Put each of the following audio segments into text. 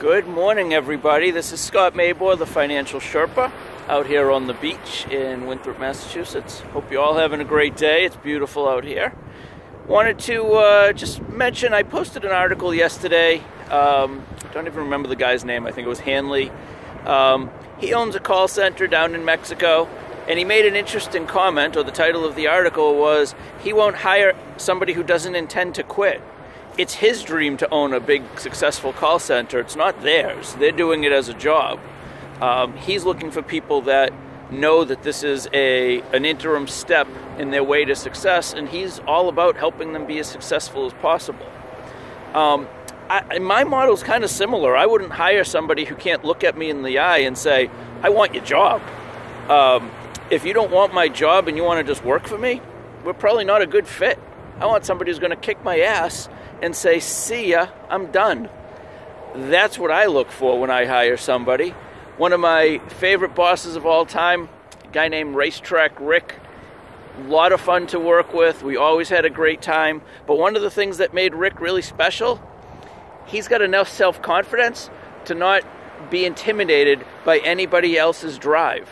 Good morning, everybody. This is Scott Mabor, the Financial Sherpa, out here on the beach in Winthrop, Massachusetts. Hope you're all having a great day. It's beautiful out here. Wanted to just mention, I posted an article yesterday. Don't even remember the guy's name. I think it was Hanley. He owns a call center down in Mexico, and he made an interesting comment, or the title of the article was, he won't hire somebody who doesn't intend to quit. It's his dream to own a big, successful call center. It's not theirs. They're doing it as a job. He's looking for people that know that this is an interim step in their way to success, and he's all about helping them be as successful as possible. My model is kind of similar. I wouldn't hire somebody who can't look at me in the eye and say, I want your job. If you don't want my job and you want to just work for me, we're probably not a good fit. I want somebody who's going to kick my ass and say, see ya, I'm done. That's what I look for when I hire somebody. One of my favorite bosses of all time, a guy named Racetrack Rick, a lot of fun to work with. We always had a great time. But one of the things that made Rick really special, he's got enough self-confidence to not be intimidated by anybody else's drive.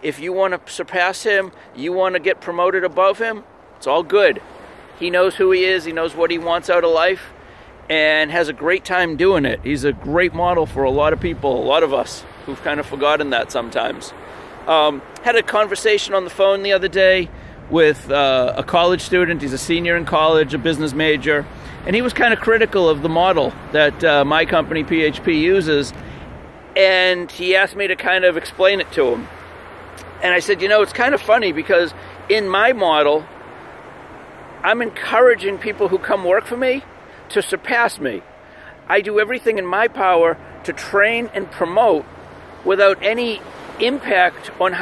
If you want to surpass him, you want to get promoted above him, it's all good. He knows who he is, he knows what he wants out of life, and has a great time doing it. He's a great model for a lot of people, a lot of us who've kind of forgotten that sometimes. Had a conversation on the phone the other day with a college student. He's a senior in college, a business major, and he was kind of critical of the model that my company, PHP, uses, and he asked me to kind of explain it to him. And I said, you know, it's kind of funny because in my model, I'm encouraging people who come work for me to surpass me. I do everything in my power to train and promote without any impact on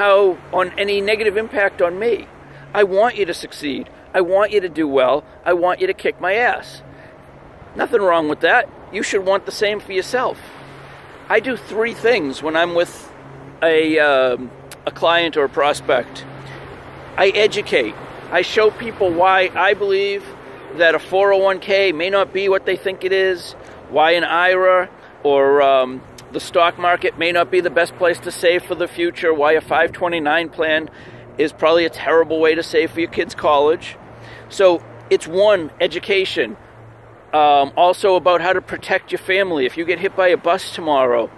any negative impact on me. I want you to succeed. I want you to do well. I want you to kick my ass. Nothing wrong with that. You should want the same for yourself. I do three things when I'm with a client or a prospect. I educate. I show people why I believe that a 401k may not be what they think it is, why an IRA or the stock market may not be the best place to save for the future, why a 529 plan is probably a terrible way to save for your kids' college. So it's one, education. Also about how to protect your family. If you get hit by a bus tomorrow,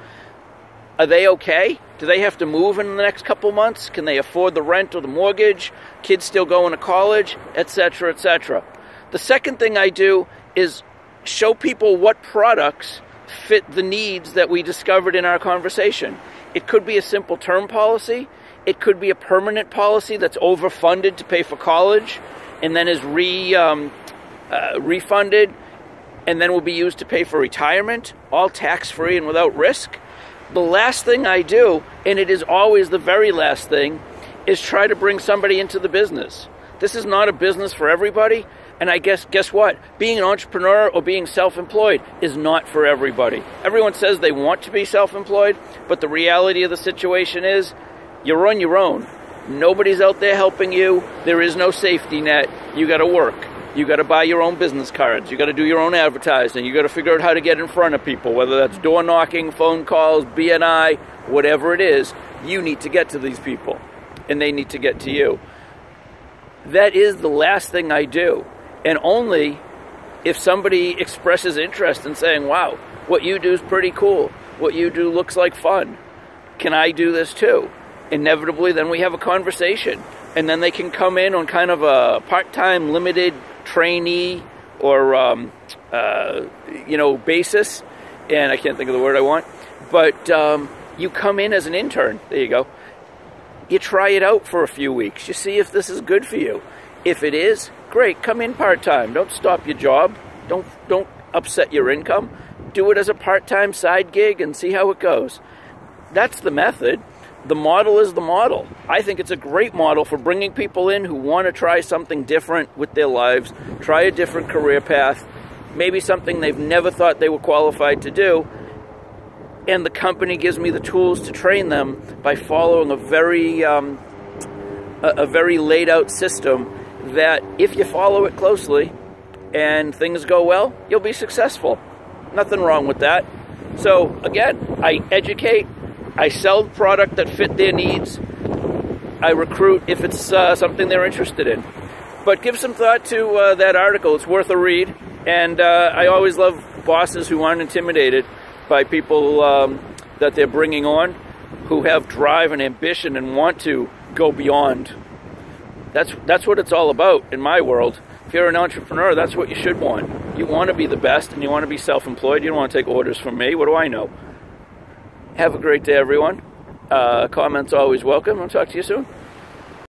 are they okay? Do they have to move in the next couple months? Can they afford the rent or the mortgage? Kids still going to college, etc., etc. The second thing I do is show people what products fit the needs that we discovered in our conversation. It could be a simple term policy. It could be a permanent policy that's overfunded to pay for college and then is refunded and then will be used to pay for retirement, all tax-free and without risk. The last thing I do, and it is always the very last thing, is try to bring somebody into the business. This is not a business for everybody, and I guess what? Being an entrepreneur or being self-employed is not for everybody. Everyone says they want to be self-employed, but the reality of the situation is you're on your own. Nobody's out there helping you. There is no safety net. You got to work. You got to buy your own business cards. You got to do your own advertising. You got to figure out how to get in front of people, whether that's door knocking, phone calls, BNI, whatever it is. You need to get to these people, and they need to get to you. That is the last thing I do, and only if somebody expresses interest in saying, wow, what you do is pretty cool. What you do looks like fun. Can I do this too? Inevitably, then we have a conversation, and then they can come in on kind of a part-time limited trainee or basis, and I can't think of the word I want, but you come in as an intern. There you go. You try it out for a few weeks. You see if this is good for you. If it is, great, come in part-time. Don't stop your job. Don't upset your income. Do it as a part-time side gig and see how it goes. That's the method. The model is the model. I think it's a great model for bringing people in who want to try something different with their lives, try a different career path, maybe something they've never thought they were qualified to do, and the company gives me the tools to train them by following a very laid out system that if you follow it closely and things go well, you'll be successful. Nothing wrong with that. So again, I educate, I sell product that fit their needs, I recruit if it's something they're interested in. But give some thought to that article. It's worth a read. And I always love bosses who aren't intimidated by people that they're bringing on, who have drive and ambition and want to go beyond. That's what it's all about in my world. If you're an entrepreneur, that's what you should want. You want to be the best, and you want to be self-employed. You don't want to take orders from me. What do I know? Have a great day, everyone. Comments always welcome. I'll talk to you soon.